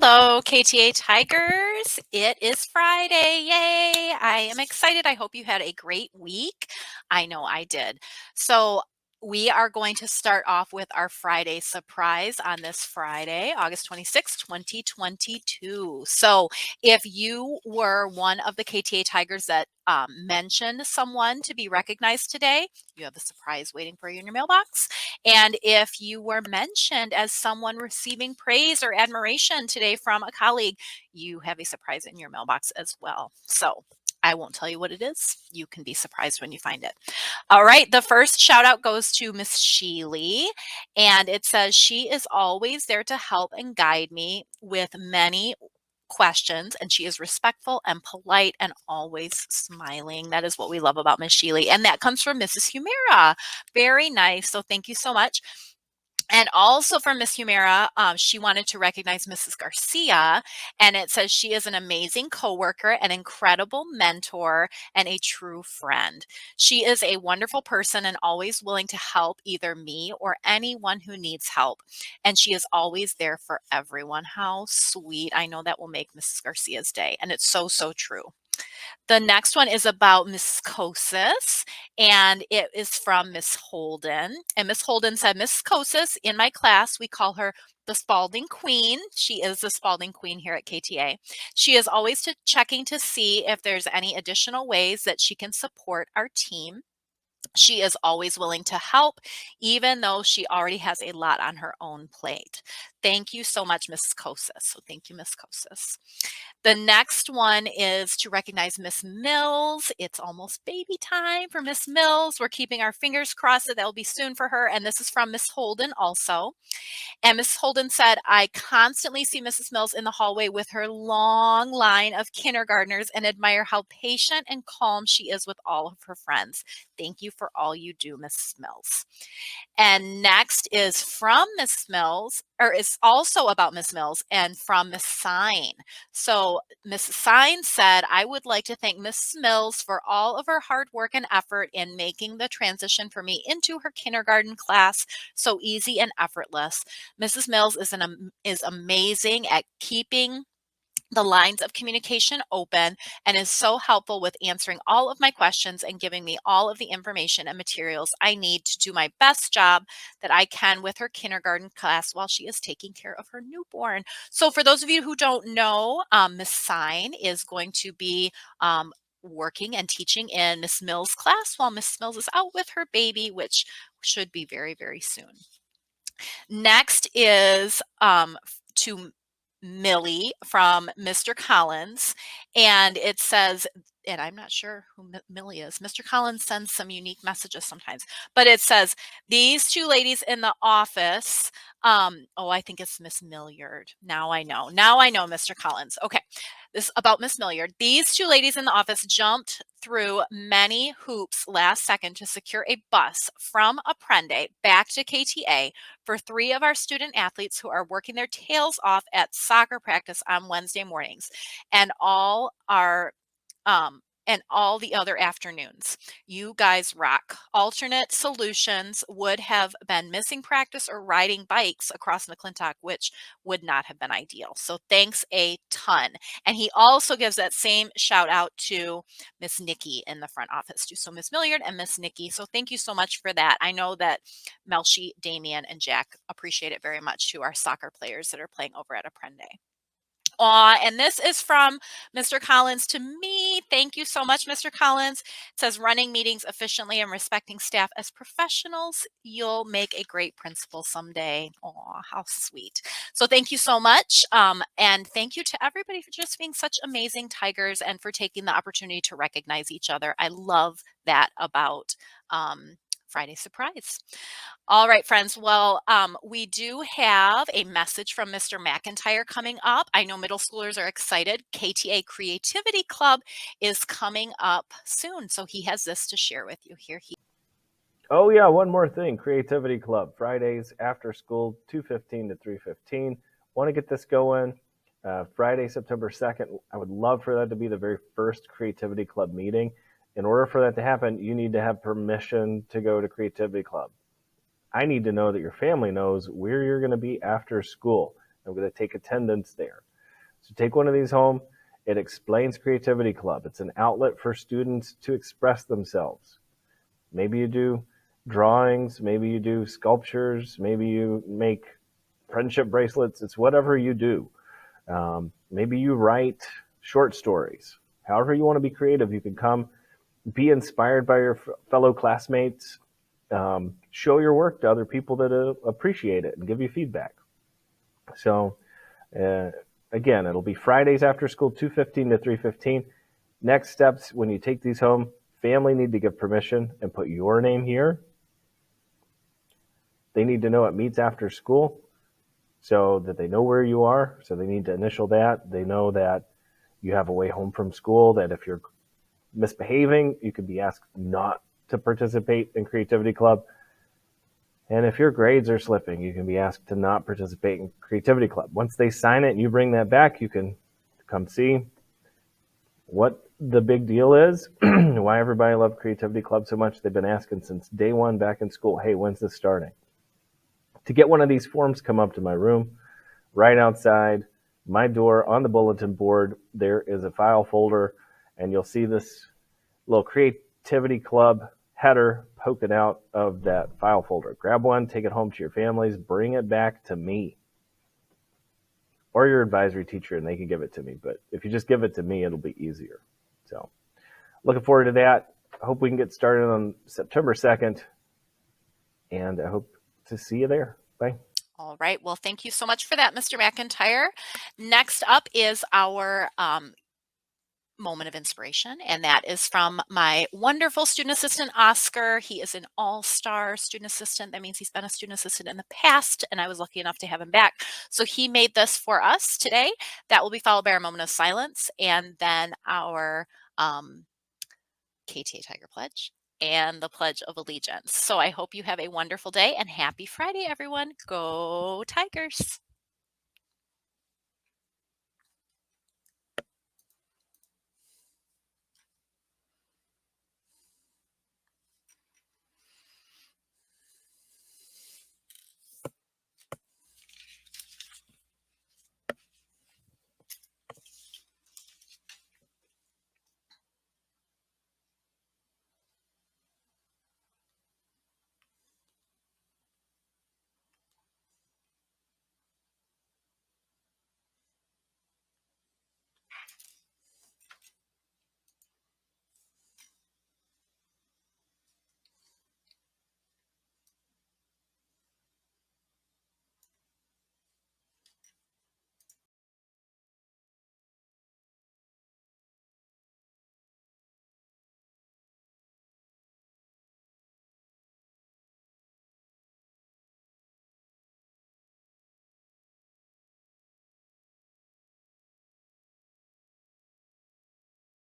Hello, KTA Tigers. It is Friday. Yay. I am excited. I hope you had a great week. I know I did. So, we are going to start off with our Friday surprise on this Friday, August 26th, 2022. So, if you were one of the KTA Tigers that mentioned someone to be recognized today, you have a surprise waiting for you in your mailbox. And if you were mentioned as someone receiving praise or admiration today from a colleague, you have a surprise in your mailbox as well. So I won't tell you what it is. You can be surprised when you find it. All right. The first shout out goes to Miss Sheely, and it says she is always there to help and guide me with many questions, and she is respectful and polite and always smiling. That is what we love about Miss Sheely. And that comes from Mrs. Humira. Very nice. So thank you so much. And also from Miss Humira, she wanted to recognize Mrs. Garcia, and it says she is an amazing coworker, an incredible mentor, and a true friend. She is a wonderful person and always willing to help either me or anyone who needs help. And she is always there for everyone. How sweet. I know that will make Mrs. Garcia's day. And it's so, so true. The next one is about Miss Kosis, and it is from Miss Holden. And Miss Holden said, Miss Kosis, in my class, we call her the Spalding Queen. She is the Spalding Queen here at KTA. She is always checking to see if there's any additional ways that she can support our team. She is always willing to help, even though she already has a lot on her own plate. Thank you so much, Miss Kosis. So thank you, Miss Kosis. The next one is to recognize Miss Mills. It's almost baby time for Miss Mills. We're keeping our fingers crossed that will be soon for her. And this is from Miss Holden also. And Miss Holden said, I constantly see Mrs. Mills in the hallway with her long line of kindergartners and admire how patient and calm she is with all of her friends. Thank you for all you do, Mrs. Mills. And next is from Miss Mills, or is also about Miss Mills and from Miss Sign. So Miss Sign said, I would like to thank Miss Mills for all of her hard work and effort in making the transition for me into her kindergarten class so easy and effortless. Mrs. Mills is amazing at keeping the lines of communication open and is so helpful with answering all of my questions and giving me all of the information and materials I need to do my best job that I can with her kindergarten class while she is taking care of her newborn. So for those of you who don't know, Miss Sign is going to be working and teaching in Miss Mills' class while Miss Mills is out with her baby, which should be very, very soon. Next is to Millie from Mr. Collins, and it says, and I'm not sure who Millie is. Mr. Collins sends some unique messages sometimes, but it says, these two ladies in the office, oh, I think it's Miss Milliard. Now I know, Mr. Collins. Okay, this about Miss Milliard. These two ladies in the office jumped through many hoops last second to secure a bus from Apprende back to KTA for 3 of our student athletes who are working their tails off at soccer practice on Wednesday mornings, and all the other afternoons. You guys rock. Alternate solutions would have been missing practice or riding bikes across McClintock, which would not have been ideal. So thanks a ton. And he also gives that same shout out to Miss Nikki in the front office too. So Miss Milliard and Miss Nikki. So thank you so much for that. I know that Melchi, Damien, and Jack appreciate it very much to our soccer players that are playing over at Apprende. And this is from Mr. Collins to me. Thank you so much, Mr. Collins. It says, running meetings efficiently and respecting staff as professionals, you'll make a great principal someday. Aw, how sweet. So thank you so much. And thank you to everybody for just being such amazing Tigers and for taking the opportunity to recognize each other. I love that about Friday Surprise. All right, friends. Well, we do have a message from Mr. McIntyre coming up. I know middle schoolers are excited. Kta Creativity Club is coming up soon. So he has this to share with you. Here he. Oh yeah, one more thing. Creativity Club, Fridays after school, 2:15 to 3:15. Want to get this going. Friday, September 2nd. I would love for that to be the very first Creativity Club meeting. In order for that to happen, you need to have permission to go to Creativity Club. I need to know that your family knows where you're going to be after school. I'm going to take attendance there. So take one of these home. It explains Creativity Club. It's an outlet for students to express themselves. Maybe you do drawings, maybe you do sculptures, maybe you make friendship bracelets. It's whatever you do. Maybe you write short stories. However, you want to be creative, you can come be inspired by your fellow classmates. Show your work to other people that appreciate it and give you feedback. So, uh, again, it'll be Fridays after school, 2:15 to 3:15. Next steps when you take these home, family need to give permission and put your name here. They need to know it meets after school so that they know where you are. So they need to initial that. They know that you have a way home from school, that if you're misbehaving, you could be asked not to participate in Creativity Club. And if your grades are slipping, you can be asked to not participate in Creativity Club. Once they sign it and you bring that back, you can come see what the big deal is, why everybody loved Creativity Club so much. They've been asking since day one back in school, hey, when's this starting? To get one of these forms, come up to my room. Right outside my door on the bulletin board, there is a file folder, and you'll see this little Creativity Club header poking out of that file folder. Grab one, take it home to your families, bring it back to me or your advisory teacher, and they can give it to me. But if you just give it to me, it'll be easier. So looking forward to that. I hope we can get started on September 2nd, and I hope to see you there. Bye. All right. Well, thank you so much for that, Mr. McIntyre. Next up is our moment of inspiration, and that is from my wonderful student assistant, Oscar. He is an all-star student assistant. That means he's been a student assistant in the past, and I was lucky enough to have him back. So he made this for us today. That will be followed by our moment of silence, and then our Kta Tiger Pledge and the Pledge of Allegiance. So I hope you have a wonderful day, and happy Friday, everyone. Go Tigers.